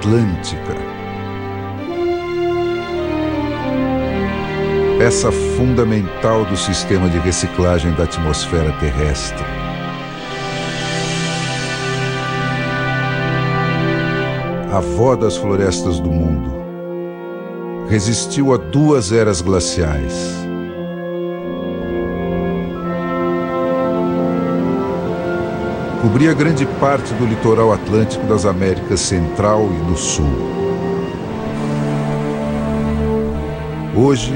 Atlântica. Peça fundamental do sistema de reciclagem da atmosfera terrestre. Avó das florestas do mundo. Resistiu a 2 eras glaciais. Cobria grande parte do litoral atlântico das Américas Central e do Sul. Hoje,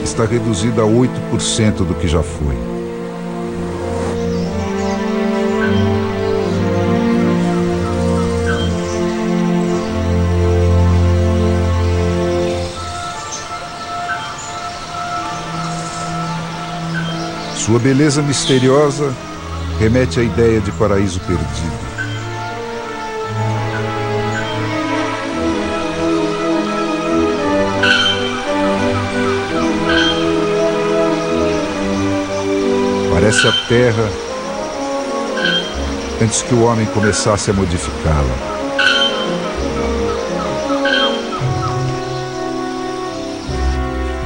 está reduzida a 8% do que já foi. Sua beleza misteriosa remete à ideia de paraíso perdido. Parece a terra antes que o homem começasse a modificá-la.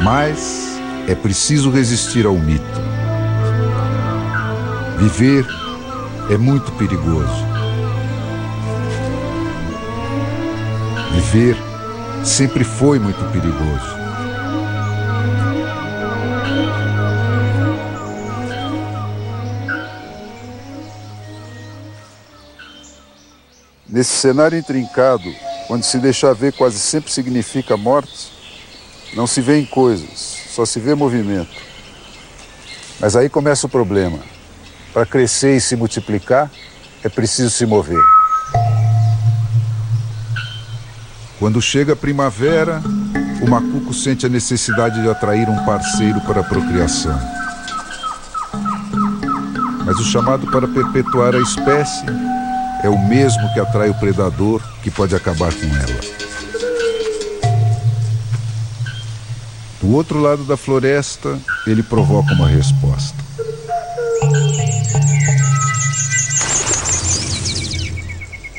Mas é preciso resistir ao mito. Viver é muito perigoso. Viver sempre foi muito perigoso. Nesse cenário intrincado, onde se deixar ver quase sempre significa morte, não se vê em coisas, só se vê movimento. Mas aí começa o problema. Para crescer e se multiplicar, é preciso se mover. Quando chega a primavera, o macuco sente a necessidade de atrair um parceiro para a procriação. Mas o chamado para perpetuar a espécie é o mesmo que atrai o predador que pode acabar com ela. Do outro lado da floresta, ele provoca uma resposta.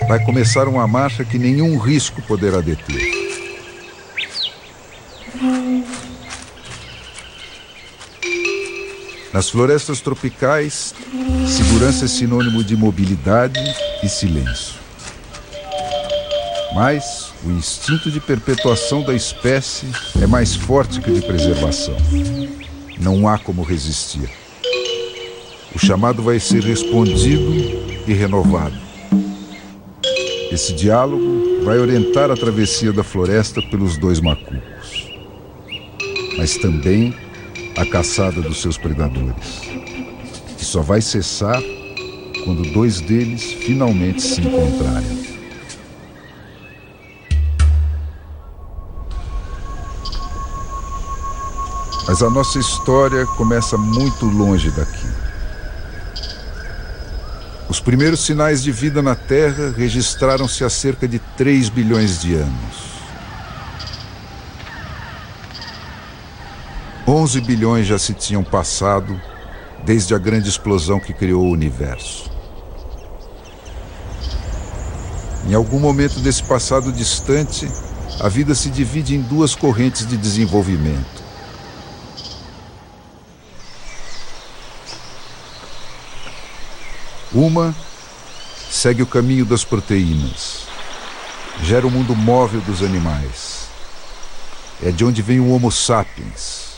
Vai começar uma marcha que nenhum risco poderá deter. Nas florestas tropicais, segurança é sinônimo de mobilidade e silêncio. Mas o instinto de perpetuação da espécie é mais forte que o de preservação. Não há como resistir. O chamado vai ser respondido e renovado. Esse diálogo vai orientar a travessia da floresta pelos 2 macucos, mas também a caçada dos seus predadores, que só vai cessar quando 2 deles finalmente se encontrarem. Mas a nossa história começa muito longe daqui. Os primeiros sinais de vida na Terra registraram-se há cerca de 3 bilhões de anos. 11 bilhões já se tinham passado desde a grande explosão que criou o universo. Em algum momento desse passado distante, a vida se divide em 2 correntes de desenvolvimento. Uma segue o caminho das proteínas, gera o mundo móvel dos animais. É de onde vem o Homo sapiens.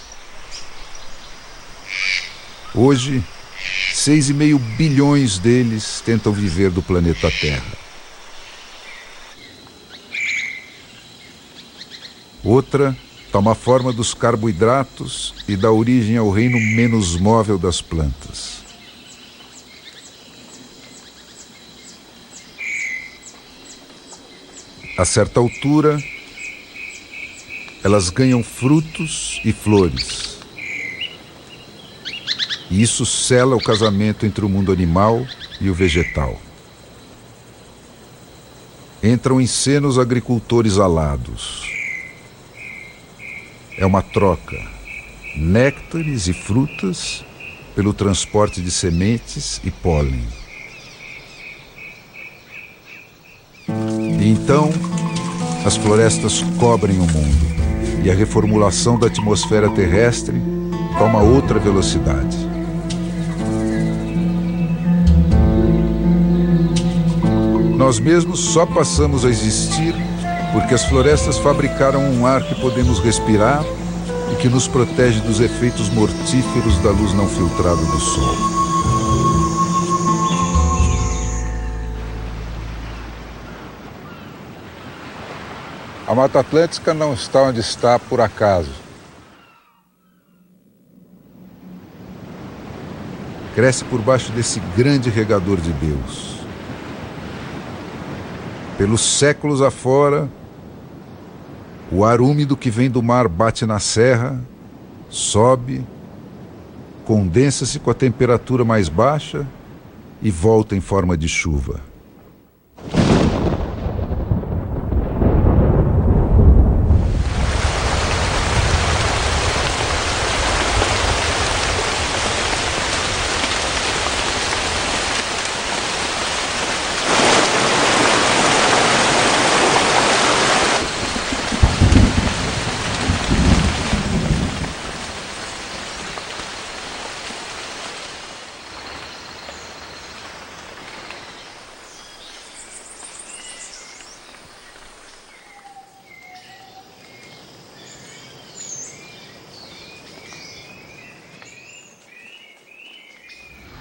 Hoje, 6,5 bilhões deles tentam viver do planeta Terra. Outra toma a forma dos carboidratos e dá origem ao reino menos móvel das plantas. A certa altura, elas ganham frutos e flores. E isso sela o casamento entre o mundo animal e o vegetal. Entram em cena os agricultores alados. É uma troca, néctares e frutas pelo transporte de sementes e pólen. E então, as florestas cobrem o mundo e a reformulação da atmosfera terrestre toma outra velocidade. Nós mesmos só passamos a existir porque as florestas fabricaram um ar que podemos respirar e que nos protege dos efeitos mortíferos da luz não filtrada do sol. A Mata Atlântica não está onde está por acaso. Cresce por baixo desse grande regador de Deus. Pelos séculos afora, o ar úmido que vem do mar bate na serra, sobe, condensa-se com a temperatura mais baixa e volta em forma de chuva.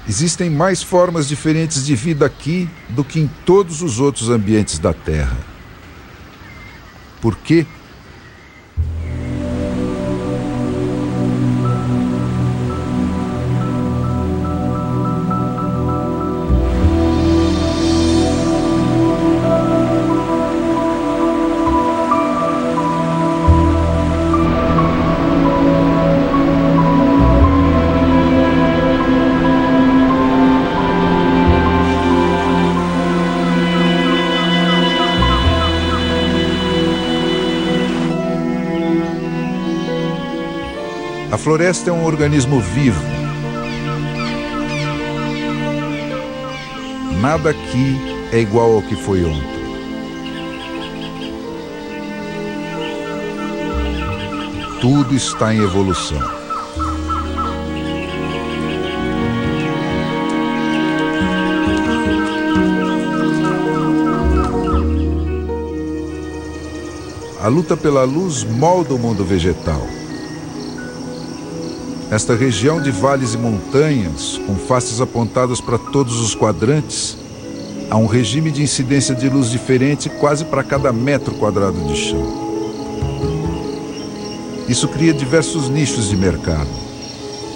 Existem mais formas diferentes de vida aqui do que em todos os outros ambientes da Terra. Por quê? A floresta é um organismo vivo. Nada aqui é igual ao que foi ontem. Tudo está em evolução. A luta pela luz molda o mundo vegetal. Nesta região de vales e montanhas, com faces apontadas para todos os quadrantes, há um regime de incidência de luz diferente quase para cada metro quadrado de chão. Isso cria diversos nichos de mercado,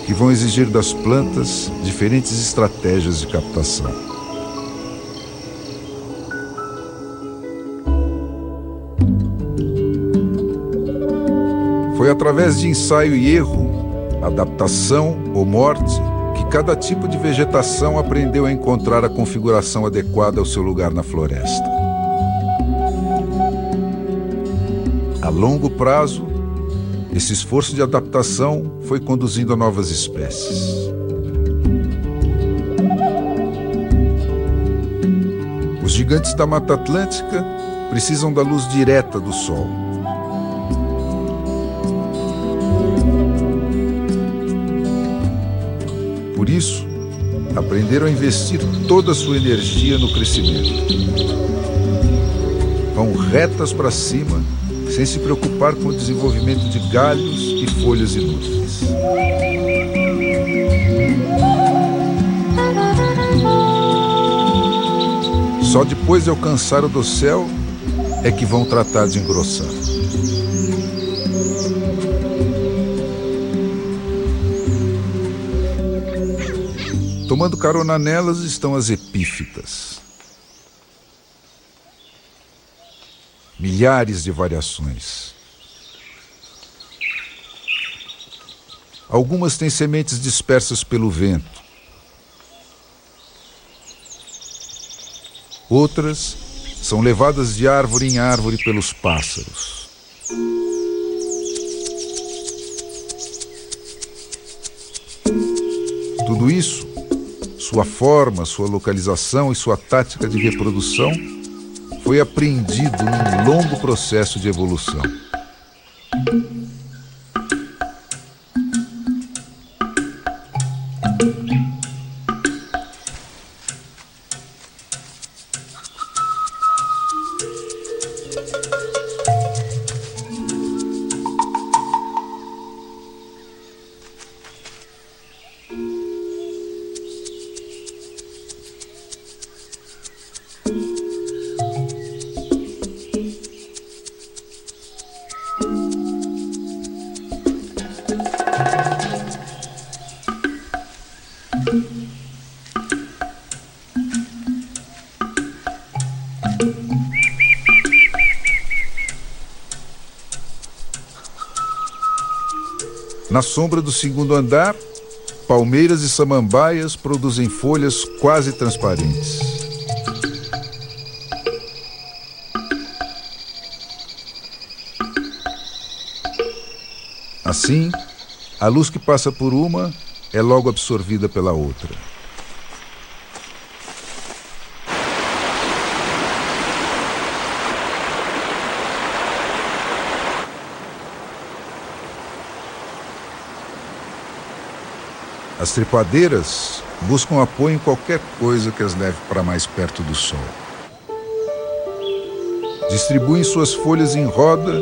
que vão exigir das plantas diferentes estratégias de captação. Foi através de ensaio e erro, adaptação ou morte, que cada tipo de vegetação aprendeu a encontrar a configuração adequada ao seu lugar na floresta. A longo prazo, esse esforço de adaptação foi conduzindo a novas espécies. Os gigantes da Mata Atlântica precisam da luz direta do sol. Por isso, aprenderam a investir toda a sua energia no crescimento. Vão retas para cima, sem se preocupar com o desenvolvimento de galhos e folhas inúteis. Só depois de alcançar o dossel é que vão tratar de engrossar. Tomando carona nelas estão as epífitas. Milhares de variações. Algumas têm sementes dispersas pelo vento. Outras são levadas de árvore em árvore pelos pássaros. Tudo isso, sua forma, sua localização e sua tática de reprodução, foi foi apreendido num longo processo de evolução. Na sombra do segundo andar, palmeiras e samambaias produzem folhas quase transparentes. Assim, a luz que passa por uma é logo absorvida pela outra. As trepadeiras buscam apoio em qualquer coisa que as leve para mais perto do sol. Distribuem suas folhas em roda,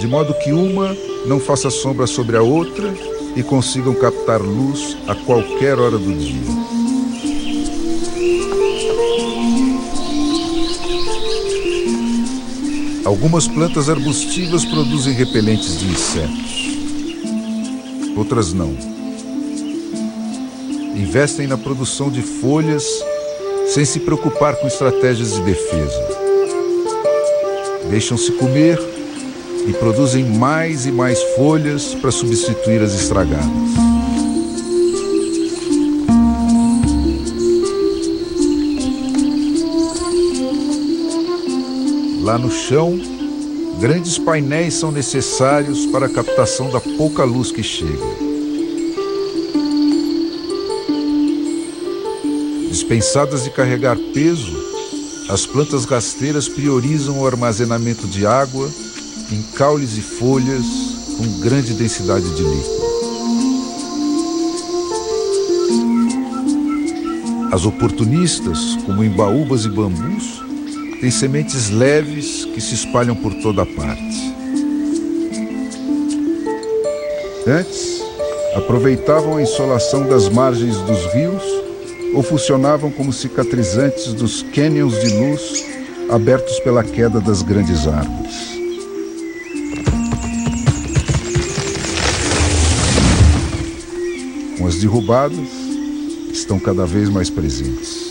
de modo que uma não faça sombra sobre a outra e consigam captar luz a qualquer hora do dia. Algumas plantas arbustivas produzem repelentes de insetos. Outras não. Investem na produção de folhas sem se preocupar com estratégias de defesa. Deixam-se comer e produzem mais e mais folhas para substituir as estragadas. Lá no chão, grandes painéis são necessários para a captação da pouca luz que chega. Dispensadas de carregar peso, as plantas rasteiras priorizam o armazenamento de água em caules e folhas com grande densidade de líquido. As oportunistas, como embaúbas e bambus, têm sementes leves que se espalham por toda a parte. Antes, aproveitavam a insolação das margens dos rios ou funcionavam como cicatrizantes dos cânions de luz abertos pela queda das grandes árvores. Com as derrubadas, estão cada vez mais presentes.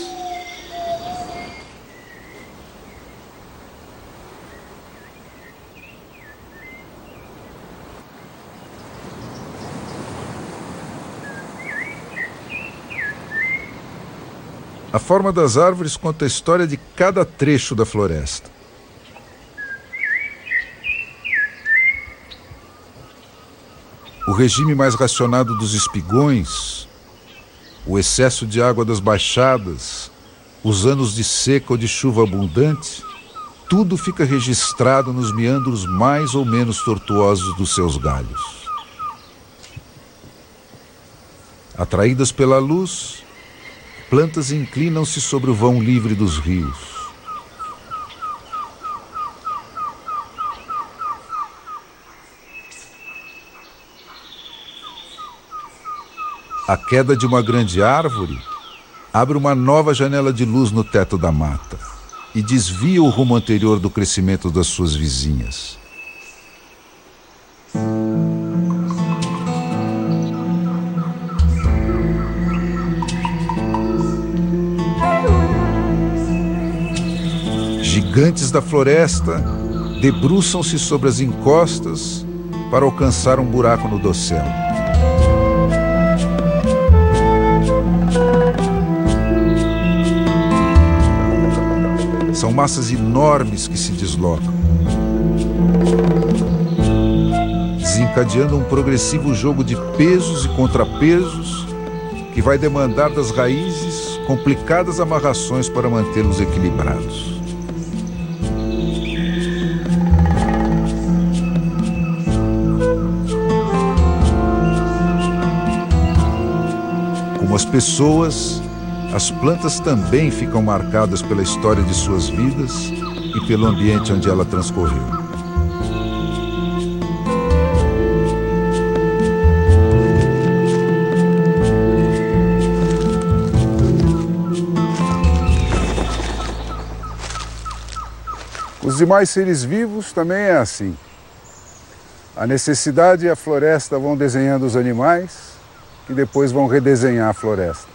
A forma das árvores conta a história de cada trecho da floresta. O regime mais racionado dos espigões, o excesso de água das baixadas, os anos de seca ou de chuva abundante, tudo fica registrado nos meandros mais ou menos tortuosos dos seus galhos. Atraídas pela luz, plantas inclinam-se sobre o vão livre dos rios. A queda de uma grande árvore abre uma nova janela de luz no teto da mata e desvia o rumo anterior do crescimento das suas vizinhas. Gigantes da floresta debruçam-se sobre as encostas para alcançar um buraco no dossel. São massas enormes que se deslocam, desencadeando um progressivo jogo de pesos e contrapesos que vai demandar das raízes complicadas amarrações para mantê-los equilibrados. Como as pessoas, as plantas também ficam marcadas pela história de suas vidas e pelo ambiente onde ela transcorreu. Os demais seres vivos também é assim. A necessidade e a floresta vão desenhando os animais, que depois vão redesenhar a floresta.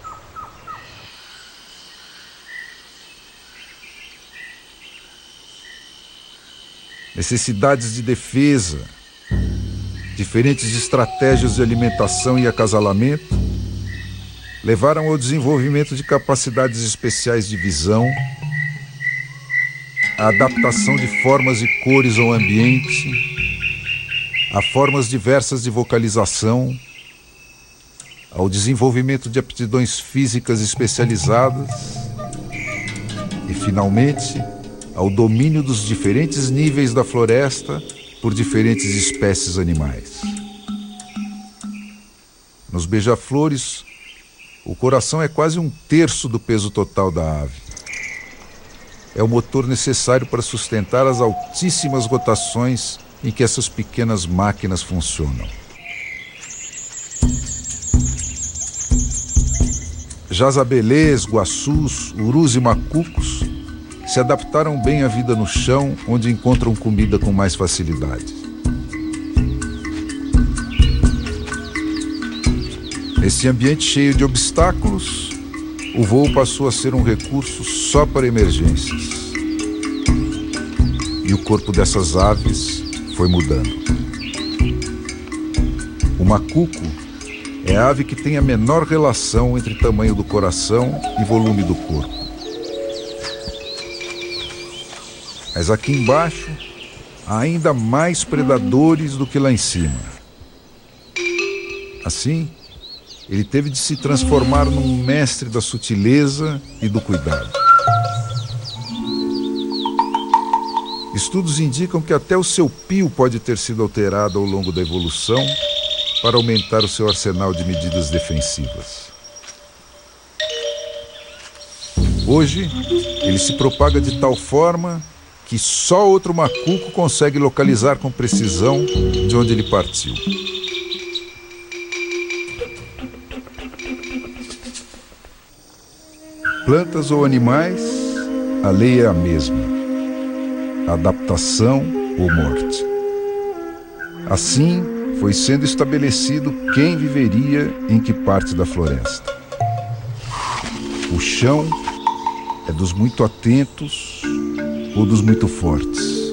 Necessidades de defesa, diferentes estratégias de alimentação e acasalamento levaram ao desenvolvimento de capacidades especiais de visão, a adaptação de formas e cores ao ambiente, a formas diversas de vocalização, ao desenvolvimento de aptidões físicas especializadas e, finalmente, ao domínio dos diferentes níveis da floresta por diferentes espécies animais. Nos beija-flores, o coração é quase 1/3 do peso total da ave. É o motor necessário para sustentar as altíssimas rotações em que essas pequenas máquinas funcionam. Já as abelês, guaçus, urus e macucos se adaptaram bem à vida no chão, onde encontram comida com mais facilidade. Nesse ambiente cheio de obstáculos, o voo passou a ser um recurso só para emergências. E o corpo dessas aves foi mudando. O macuco é a ave que tem a menor relação entre tamanho do coração e volume do corpo. Mas aqui embaixo, há ainda mais predadores do que lá em cima. Assim, ele teve de se transformar num mestre da sutileza e do cuidado. Estudos indicam que até o seu pio pode ter sido alterado ao longo da evolução para aumentar o seu arsenal de medidas defensivas. Hoje, ele se propaga de tal forma que só outro macuco consegue localizar com precisão de onde ele partiu. Plantas ou animais, a lei é a mesma: adaptação ou morte. Assim, foi sendo estabelecido quem viveria em que parte da floresta. O chão é dos muito atentos ou dos muito fortes.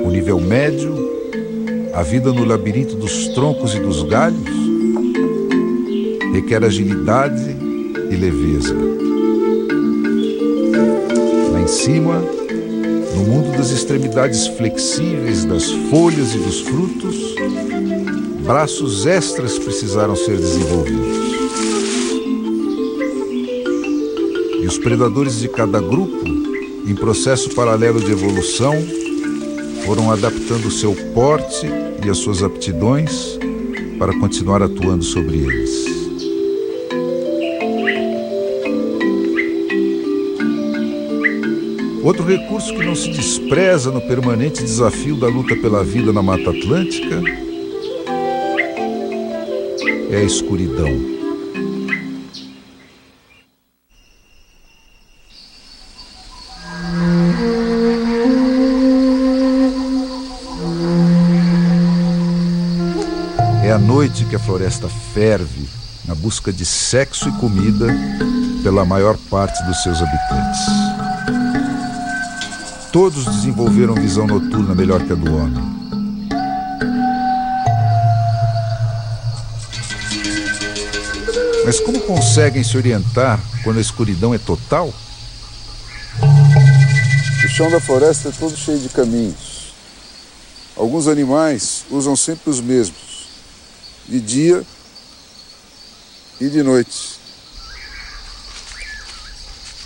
O nível médio, a vida no labirinto dos troncos e dos galhos, requer agilidade e leveza. Lá em cima, no mundo das extremidades flexíveis das folhas e dos frutos, braços extras precisaram ser desenvolvidos. E os predadores de cada grupo, em processo paralelo de evolução, foram adaptando o seu porte e as suas aptidões para continuar atuando sobre eles. Outro recurso que não se despreza no permanente desafio da luta pela vida na Mata Atlântica é a escuridão. É à noite que a floresta ferve na busca de sexo e comida pela maior parte dos seus habitantes. Todos desenvolveram visão noturna melhor que a do homem. Mas como conseguem se orientar quando a escuridão é total? O chão da floresta é todo cheio de caminhos. Alguns animais usam sempre os mesmos, de dia e de noite.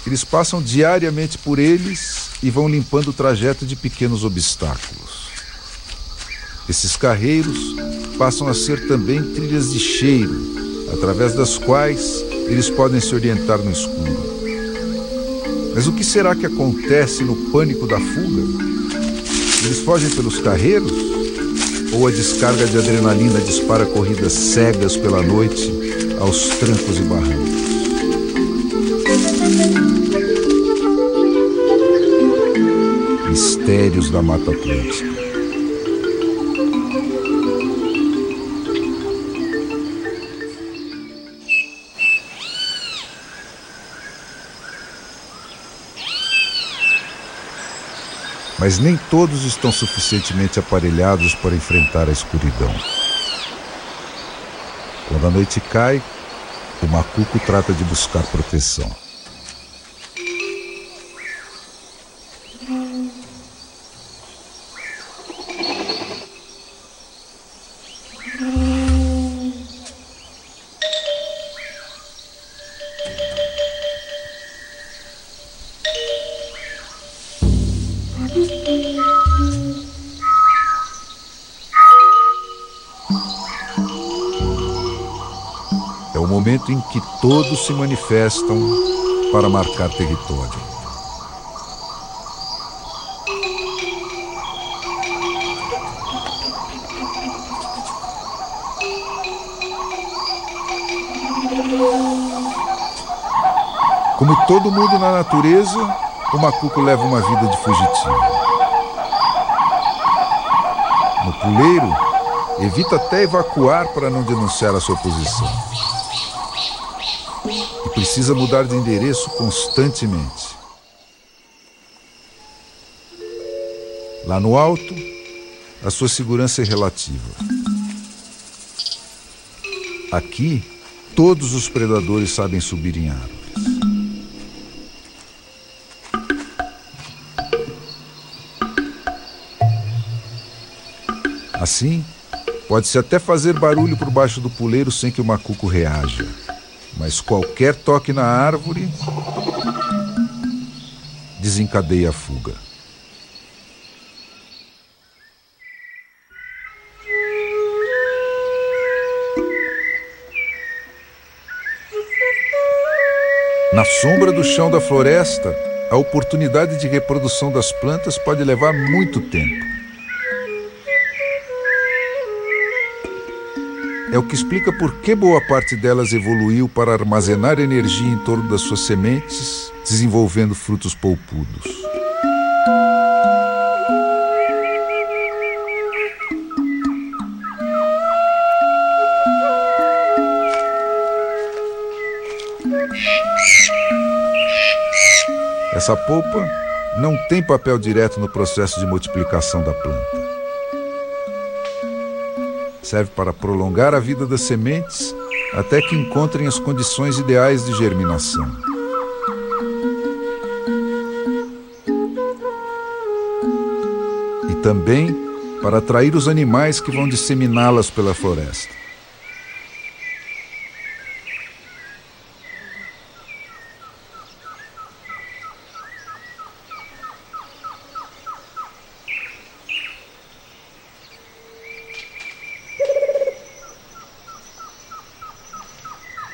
Eles passam diariamente por eles e vão limpando o trajeto de pequenos obstáculos. Esses carreiros passam a ser também trilhas de cheiro, através das quais eles podem se orientar no escuro. Mas o que será que acontece no pânico da fuga? Eles fogem pelos carreiros? Ou a descarga de adrenalina dispara corridas cegas pela noite aos trancos e barrancos? Mistérios da Mata Atlântica. Mas nem todos estão suficientemente aparelhados para enfrentar a escuridão. Quando a noite cai, o macuco trata de buscar proteção. É o momento em que todos se manifestam para marcar território. Como todo mundo na natureza, o macuco leva uma vida de fugitivo. No puleiro, evita até evacuar para não denunciar a sua posição. E precisa mudar de endereço constantemente. Lá no alto, a sua segurança é relativa. Aqui, todos os predadores sabem subir em árvores. Assim, pode-se até fazer barulho por baixo do puleiro sem que o macuco reaja. Mas qualquer toque na árvore desencadeia a fuga. Na sombra do chão da floresta, a oportunidade de reprodução das plantas pode levar muito tempo. É o que explica por que boa parte delas evoluiu para armazenar energia em torno das suas sementes, desenvolvendo frutos polpudos. Essa polpa não tem papel direto no processo de multiplicação da planta. Serve para prolongar a vida das sementes até que encontrem as condições ideais de germinação. E também para atrair os animais que vão disseminá-las pela floresta.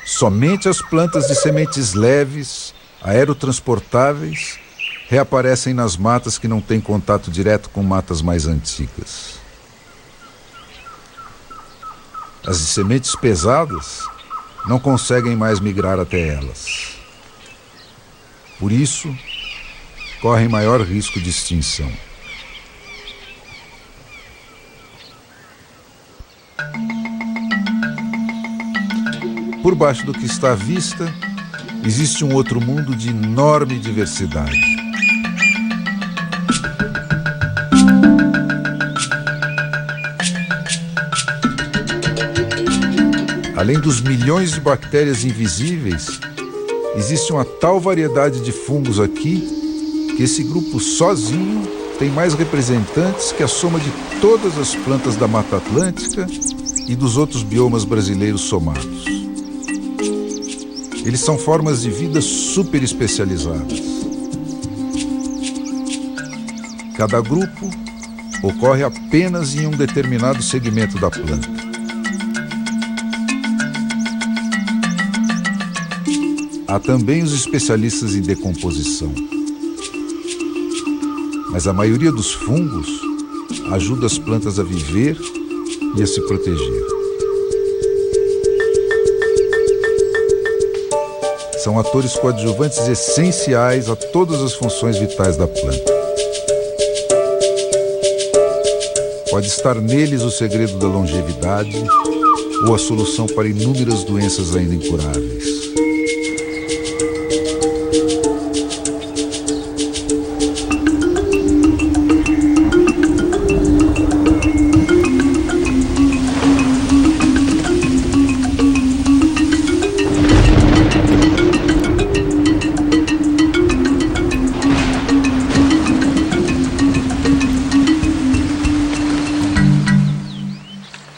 Somente as plantas de sementes leves, aerotransportáveis, reaparecem nas matas que não têm contato direto com matas mais antigas. As de sementes pesadas não conseguem mais migrar até elas. Por isso, correm maior risco de extinção. Por baixo do que está à vista, existe um outro mundo de enorme diversidade. Além dos milhões de bactérias invisíveis, existe uma tal variedade de fungos aqui que esse grupo sozinho tem mais representantes que a soma de todas as plantas da Mata Atlântica e dos outros biomas brasileiros somados. Eles são formas de vida super especializadas. Cada grupo ocorre apenas em um determinado segmento da planta. Há também os especialistas em decomposição. Mas a maioria dos fungos ajuda as plantas a viver e a se proteger. São atores coadjuvantes essenciais a todas as funções vitais da planta. Pode estar neles o segredo da longevidade ou a solução para inúmeras doenças ainda incuráveis.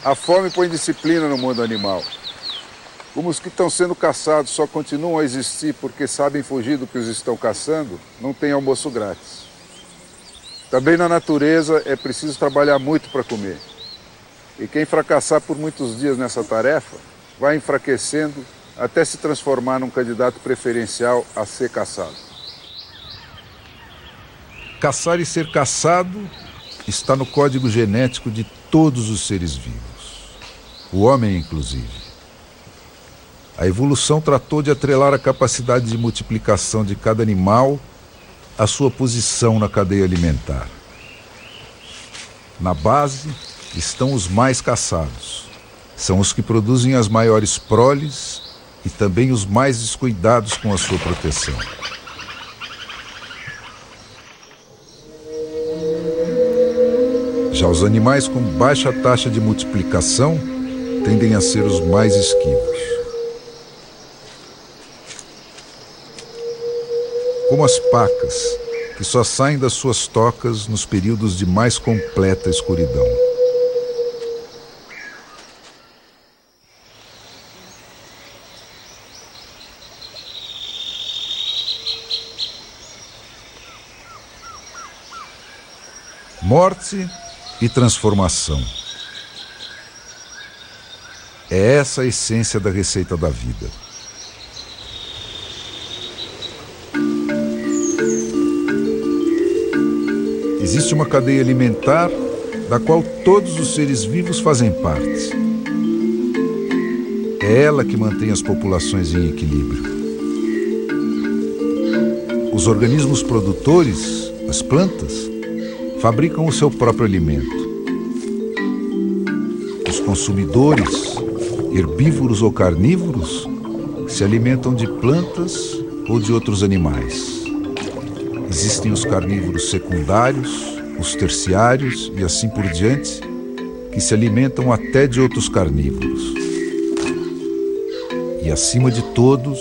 A fome põe disciplina no mundo animal. Como os que estão sendo caçados só continuam a existir porque sabem fugir do que os estão caçando, não tem almoço grátis. Também na natureza é preciso trabalhar muito para comer. E quem fracassar por muitos dias nessa tarefa vai enfraquecendo até se transformar num candidato preferencial a ser caçado. Caçar e ser caçado está no código genético de todos os seres vivos. O homem, inclusive. A evolução tratou de atrelar a capacidade de multiplicação de cada animal à sua posição na cadeia alimentar. Na base estão os mais caçados. São os que produzem as maiores proles e também os mais descuidados com a sua proteção. Já os animais com baixa taxa de multiplicação tendem a ser os mais esquivos. Como as pacas, que só saem das suas tocas nos períodos de mais completa escuridão. Morte e transformação. É essa a essência da receita da vida. Existe uma cadeia alimentar da qual todos os seres vivos fazem parte. É ela que mantém as populações em equilíbrio. Os organismos produtores, as plantas, fabricam o seu próprio alimento. Os consumidores, herbívoros ou carnívoros, se alimentam de plantas ou de outros animais. Existem os carnívoros secundários, os terciários e assim por diante, que se alimentam até de outros carnívoros. E acima de todos,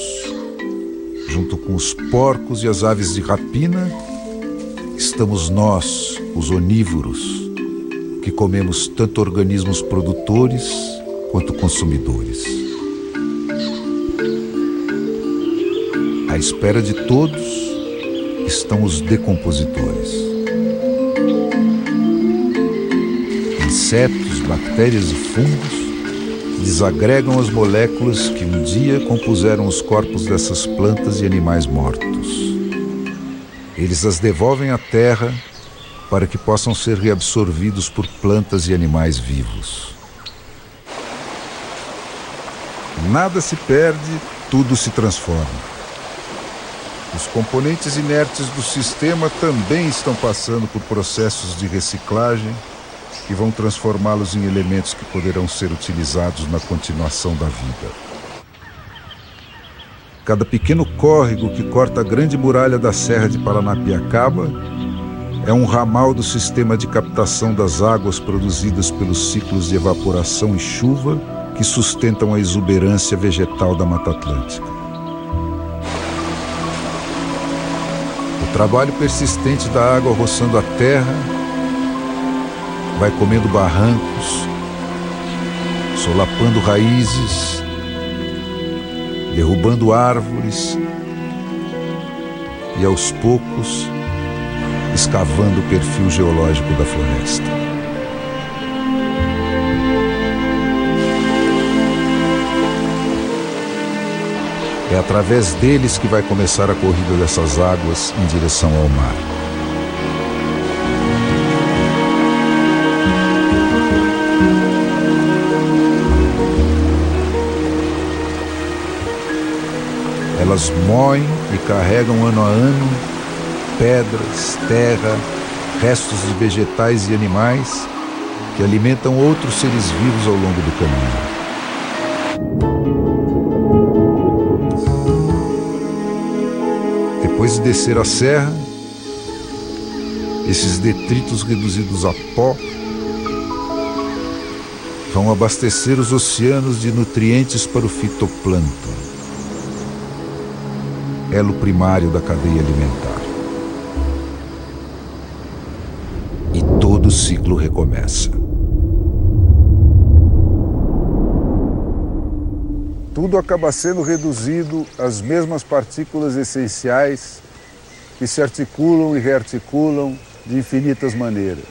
junto com os porcos e as aves de rapina, estamos nós, os onívoros, que comemos tanto organismos produtores quanto consumidores. À espera de todos estão os decompositores. Insetos, bactérias e fungos desagregam as moléculas que um dia compuseram os corpos dessas plantas e animais mortos. Eles as devolvem à terra para que possam ser reabsorvidos por plantas e animais vivos. Nada se perde, tudo se transforma. Os componentes inertes do sistema também estão passando por processos de reciclagem que vão transformá-los em elementos que poderão ser utilizados na continuação da vida. Cada pequeno córrego que corta a grande muralha da Serra de Paranapiacaba é um ramal do sistema de captação das águas produzidas pelos ciclos de evaporação e chuva que sustentam a exuberância vegetal da Mata Atlântica. O trabalho persistente da água roçando a terra vai comendo barrancos, solapando raízes, derrubando árvores e, aos poucos, escavando o perfil geológico da floresta. É através deles que vai começar a corrida dessas águas em direção ao mar. Elas moem e carregam ano a ano pedras, terra, restos de vegetais e animais que alimentam outros seres vivos ao longo do caminho. Depois de descer a serra, esses detritos reduzidos a pó vão abastecer os oceanos de nutrientes para o fitoplâncton, elo primário da cadeia alimentar. E todo o ciclo recomeça. Tudo acaba sendo reduzido às mesmas partículas essenciais que se articulam e rearticulam de infinitas maneiras.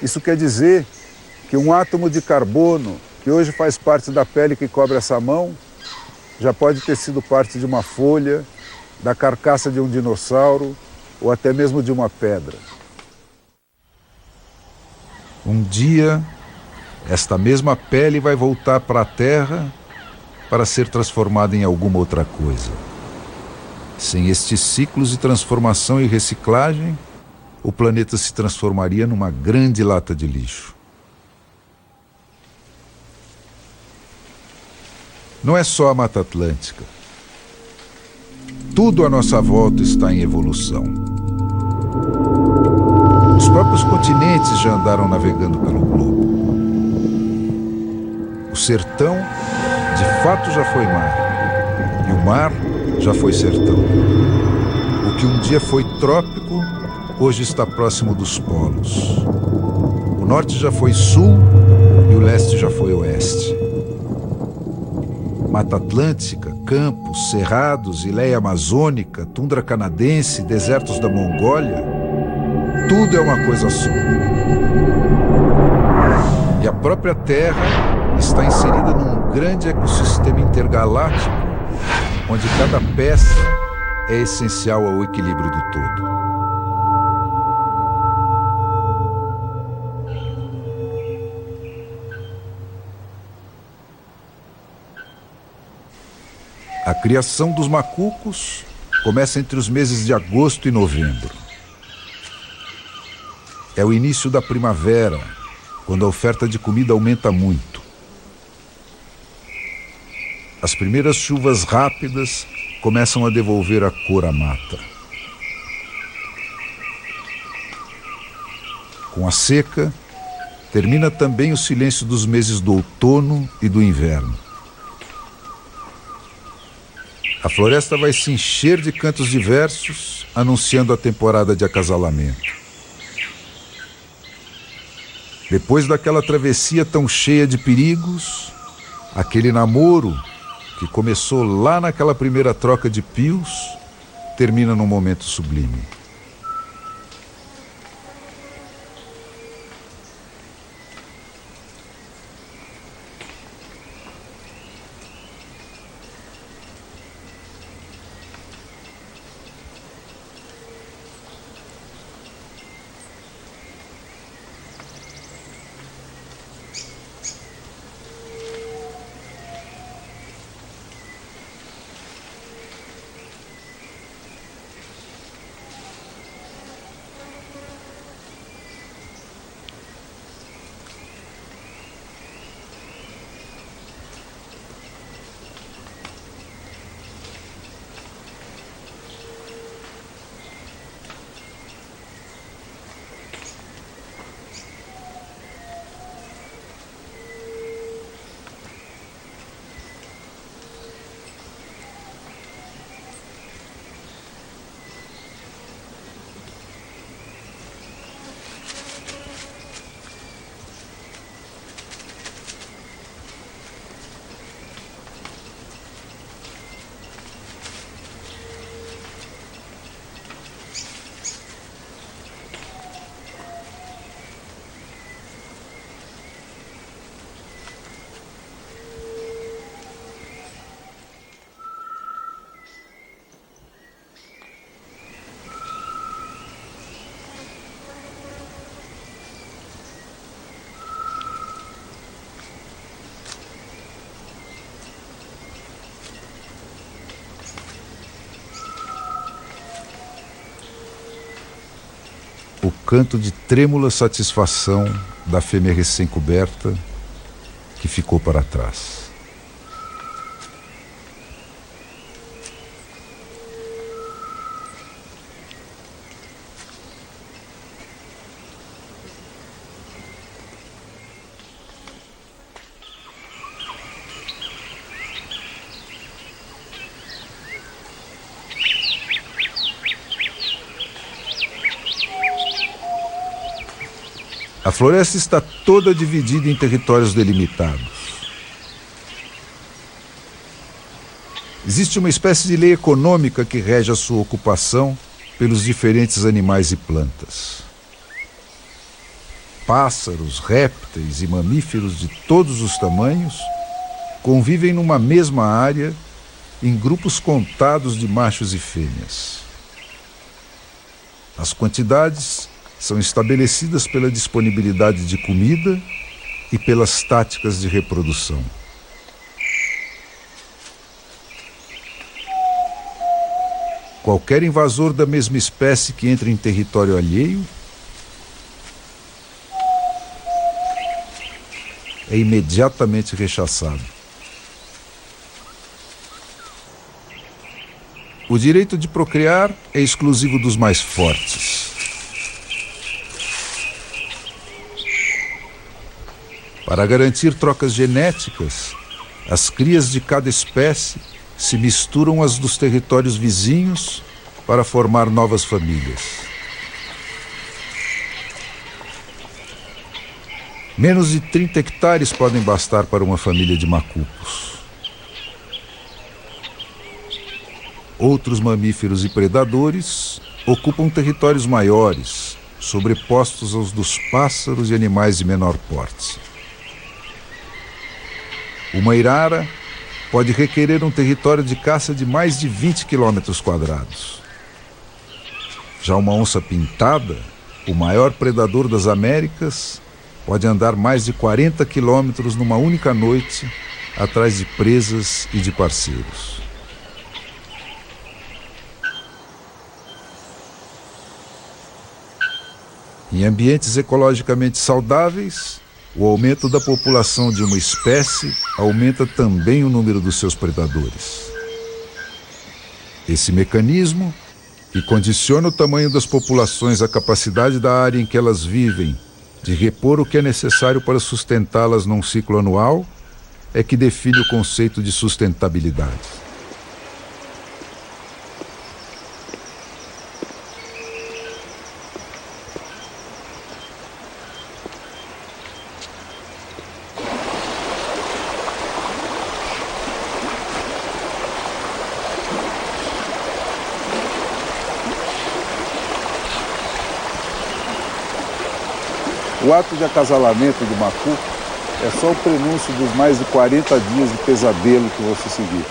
Isso quer dizer que um átomo de carbono, que hoje faz parte da pele que cobre essa mão, já pode ter sido parte de uma folha, da carcaça de um dinossauro ou até mesmo de uma pedra. Um dia, esta mesma pele vai voltar para a Terra para ser transformada em alguma outra coisa. Sem estes ciclos de transformação e reciclagem, o planeta se transformaria numa grande lata de lixo. Não é só a Mata Atlântica. Tudo à nossa volta está em evolução. Os próprios continentes já andaram navegando pelo globo. O sertão, de fato, já foi mar. E o mar já foi sertão. O que um dia foi trópico, hoje está próximo dos polos. O norte já foi sul e o leste já foi oeste. Mata Atlântica, campos, cerrados, ileia amazônica, tundra canadense, desertos da Mongólia, tudo é uma coisa só. E a própria Terra está inserida num grande ecossistema intergaláctico, onde cada peça é essencial ao equilíbrio do todo. A criação dos macucos começa entre os meses de agosto e novembro. É o início da primavera, quando a oferta de comida aumenta muito. As primeiras chuvas rápidas começam a devolver a cor à mata. Com a seca, termina também o silêncio dos meses do outono e do inverno. A floresta vai se encher de cantos diversos, anunciando a temporada de acasalamento. Depois daquela travessia tão cheia de perigos, aquele namoro que começou lá naquela primeira troca de pios, termina num momento sublime. o canto de trêmula satisfação da fêmea recém-coberta que ficou para trás. A floresta está toda dividida em territórios delimitados. Existe uma espécie de lei econômica que rege a sua ocupação pelos diferentes animais e plantas. Pássaros, répteis e mamíferos de todos os tamanhos convivem numa mesma área em grupos contados de machos e fêmeas. As quantidades são estabelecidas pela disponibilidade de comida e pelas táticas de reprodução. Qualquer invasor da mesma espécie que entre em território alheio é imediatamente rechaçado. O direito de procriar é exclusivo dos mais fortes. Para garantir trocas genéticas, as crias de cada espécie se misturam às dos territórios vizinhos para formar novas famílias. Menos de 30 hectares podem bastar para uma família de macacos. Outros mamíferos e predadores ocupam territórios maiores, sobrepostos aos dos pássaros e animais de menor porte. Uma irara pode requerer um território de caça de mais de 20 quilômetros quadrados. Já uma onça pintada, o maior predador das Américas, pode andar mais de 40 quilômetros numa única noite atrás de presas e de parceiros. Em ambientes ecologicamente saudáveis, o aumento da população de uma espécie aumenta também o número dos seus predadores. Esse mecanismo, que condiciona o tamanho das populações à capacidade da área em que elas vivem de repor o que é necessário para sustentá-las num ciclo anual, é que define o conceito de sustentabilidade. O ato de acasalamento de macaco é só o prenúncio dos mais de 40 dias de pesadelo que vão se seguir.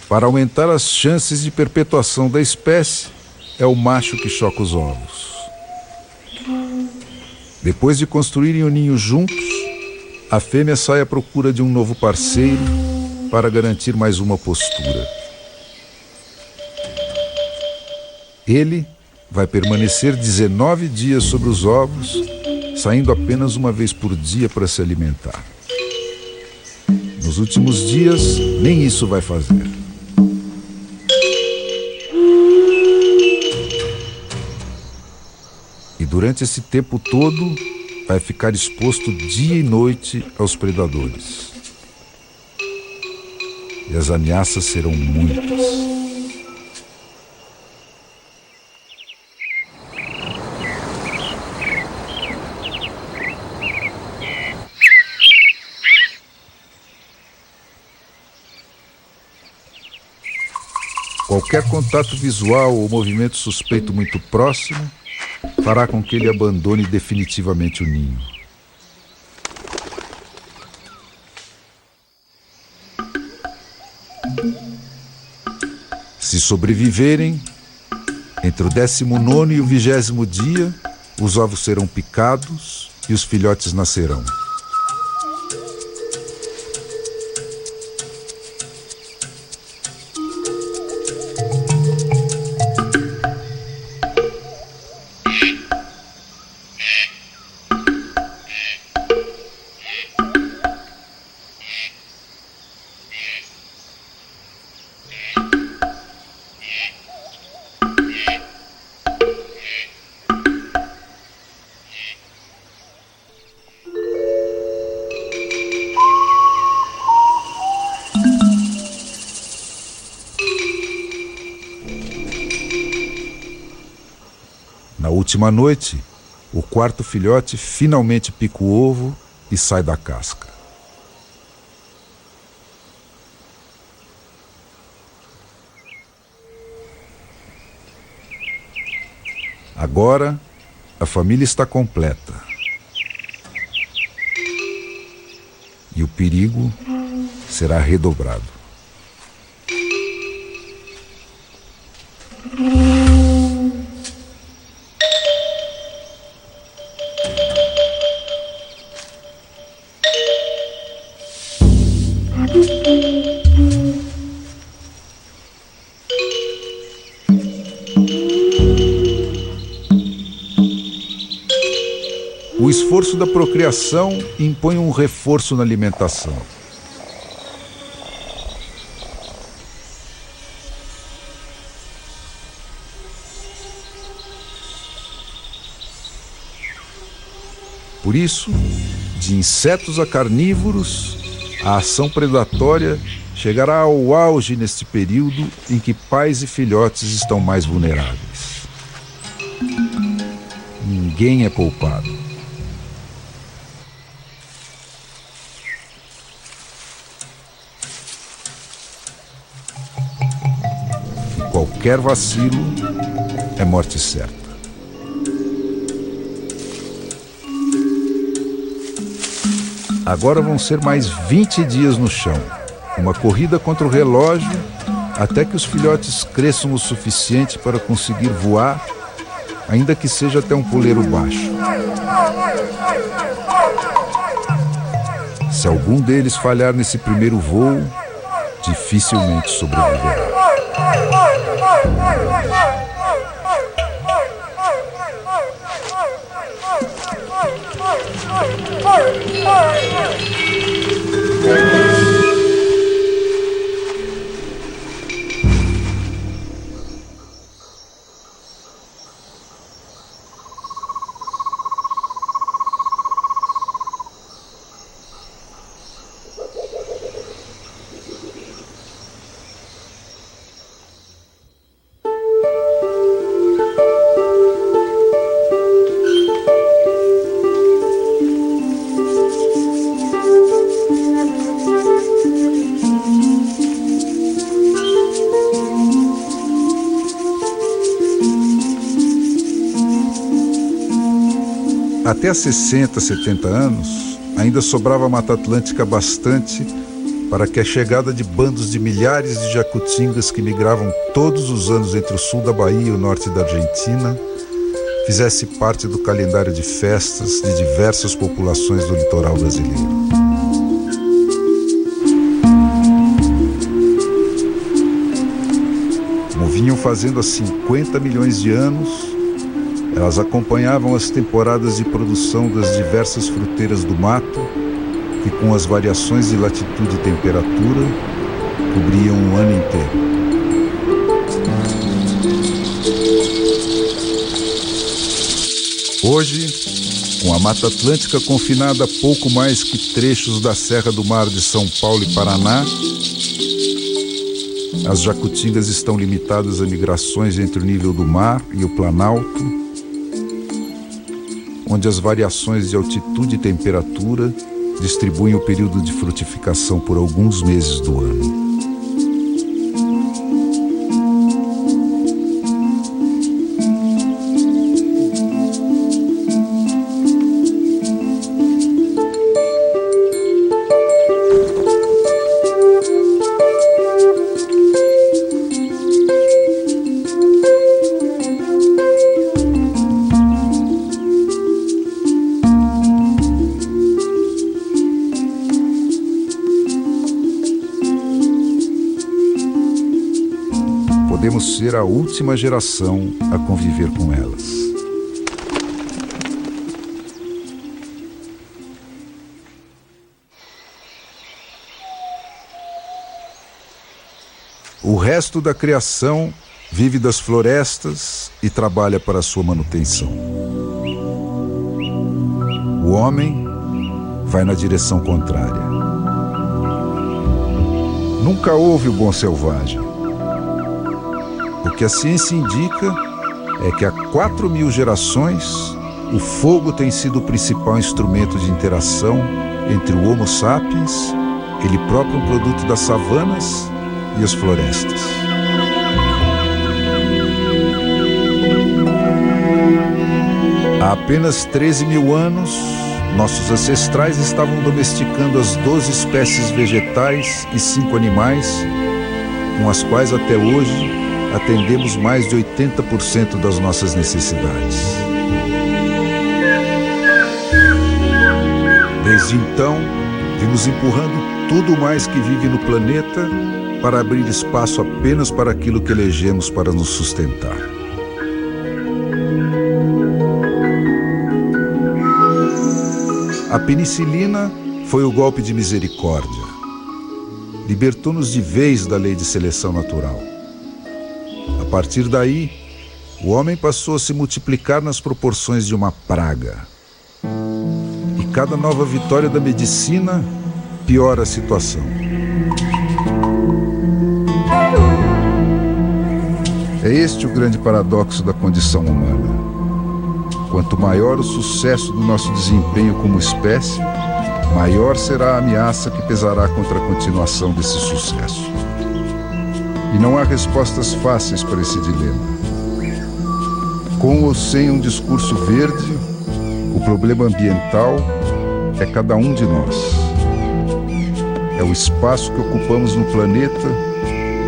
Para aumentar as chances de perpetuação da espécie, é o macho que choca os ovos. Depois de construírem o ninho juntos, a fêmea sai à procura de um novo parceiro para garantir mais uma postura. Ele vai permanecer 19 dias sobre os ovos, saindo apenas uma vez por dia para se alimentar. Nos últimos dias, nem isso vai fazer. E durante esse tempo todo, vai ficar exposto dia e noite aos predadores. E as ameaças serão muitas. Qualquer contato visual ou movimento suspeito muito próximo fará com que ele abandone definitivamente o ninho. Se sobreviverem, entre o 19º e o 20º dia, os ovos serão picados e os filhotes nascerão. Na última noite, o quarto filhote finalmente pica o ovo e sai da casca. Agora, a família está completa. E o perigo será redobrado. O esforço da procriação impõe um reforço na alimentação. Por isso, de insetos a carnívoros, a ação predatória chegará ao auge neste período em que pais e filhotes estão mais vulneráveis. Ninguém é poupado. Qualquer vacilo é morte certa. Agora vão ser mais 20 dias no chão, uma corrida contra o relógio, até que os filhotes cresçam o suficiente para conseguir voar, ainda que seja até um puleiro baixo. Se algum deles falhar nesse primeiro voo, dificilmente sobreviverá. Até 60, 70 anos, ainda sobrava Mata Atlântica bastante para que a chegada de bandos de milhares de jacutingas que migravam todos os anos entre o sul da Bahia e o norte da Argentina fizesse parte do calendário de festas de diversas populações do litoral brasileiro. Como vinham fazendo há 50 milhões de anos, elas acompanhavam as temporadas de produção das diversas fruteiras do mato, que com as variações de latitude e temperatura, cobriam o ano inteiro. Hoje, com a Mata Atlântica confinada a pouco mais que trechos da Serra do Mar de São Paulo e Paraná, as jacutingas estão limitadas a migrações entre o nível do mar e o planalto, onde as variações de altitude e temperatura distribuem o período de frutificação por alguns meses do ano. Podemos ser a última geração a conviver com elas. O resto da criação vive das florestas e trabalha para a sua manutenção. O homem vai na direção contrária. Nunca houve o bom selvagem. O que a ciência indica é que há 4.000 gerações o fogo tem sido o principal instrumento de interação entre o Homo sapiens, ele próprio um produto das savanas, e as florestas. Há apenas 13.000 anos, nossos ancestrais estavam domesticando as 12 espécies vegetais e 5 animais, com as quais até hoje atendemos mais de 80% das nossas necessidades. Desde então, vimos empurrando tudo mais que vive no planeta para abrir espaço apenas para aquilo que elegemos para nos sustentar. A penicilina foi o golpe de misericórdia. Libertou-nos de vez da lei de seleção natural. A partir daí, o homem passou a se multiplicar nas proporções de uma praga. E cada nova vitória da medicina piora a situação. É este o grande paradoxo da condição humana. Quanto maior o sucesso do nosso desempenho como espécie, maior será a ameaça que pesará contra a continuação desse sucesso. E não há respostas fáceis para esse dilema. Com ou sem um discurso verde, o problema ambiental é cada um de nós. É o espaço que ocupamos no planeta,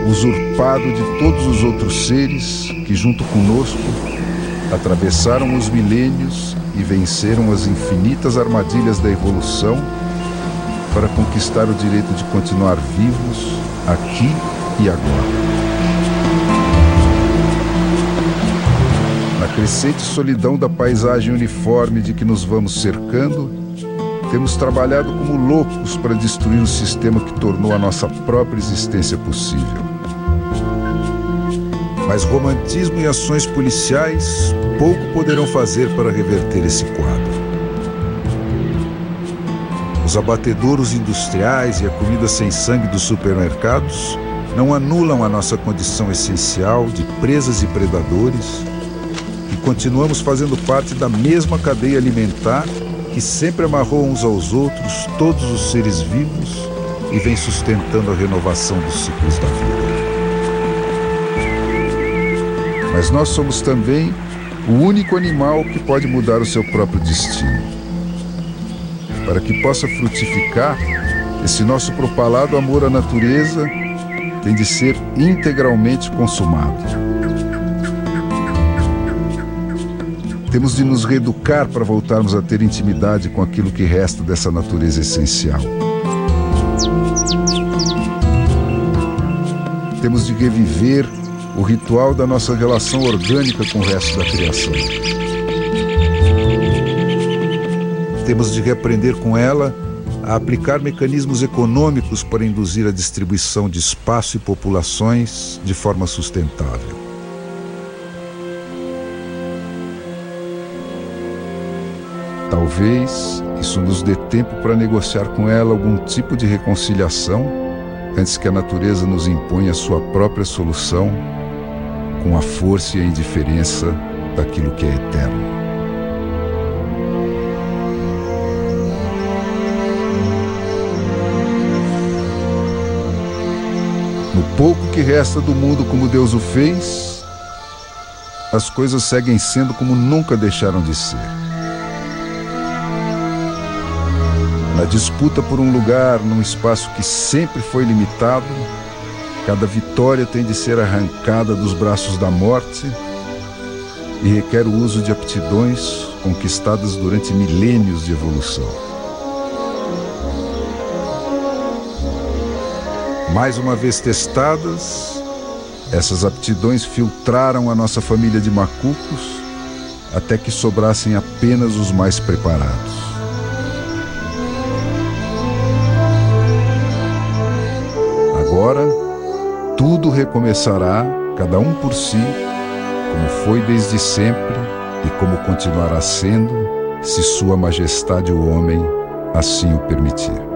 usurpado de todos os outros seres que, junto conosco, atravessaram os milênios e venceram as infinitas armadilhas da evolução para conquistar o direito de continuar vivos aqui e agora. Na crescente solidão da paisagem uniforme de que nos vamos cercando, temos trabalhado como loucos para destruir o sistema que tornou a nossa própria existência possível. Mas romantismo e ações policiais pouco poderão fazer para reverter esse quadro. Os abatedouros industriais e a comida sem sangue dos supermercados não anulam a nossa condição essencial de presas e predadores, e continuamos fazendo parte da mesma cadeia alimentar que sempre amarrou uns aos outros todos os seres vivos e vem sustentando a renovação dos ciclos da vida. Mas nós somos também o único animal que pode mudar o seu próprio destino. Para que possa frutificar, esse nosso propalado amor à natureza tem de ser integralmente consumado. Temos de nos reeducar para voltarmos a ter intimidade com aquilo que resta dessa natureza essencial. Temos de reviver o ritual da nossa relação orgânica com o resto da criação. Temos de reaprender com ela a aplicar mecanismos econômicos para induzir a distribuição de espaço e populações de forma sustentável. Talvez isso nos dê tempo para negociar com ela algum tipo de reconciliação antes que a natureza nos imponha a sua própria solução com a força e a indiferença daquilo que é eterno. No pouco que resta do mundo como Deus o fez, as coisas seguem sendo como nunca deixaram de ser. Na disputa por um lugar num espaço que sempre foi limitado, cada vitória tem de ser arrancada dos braços da morte e requer o uso de aptidões conquistadas durante milênios de evolução. Mais uma vez testadas, essas aptidões filtraram a nossa família de macucos até que sobrassem apenas os mais preparados. Agora, tudo recomeçará, cada um por si, como foi desde sempre e como continuará sendo, se Sua Majestade o Homem assim o permitir.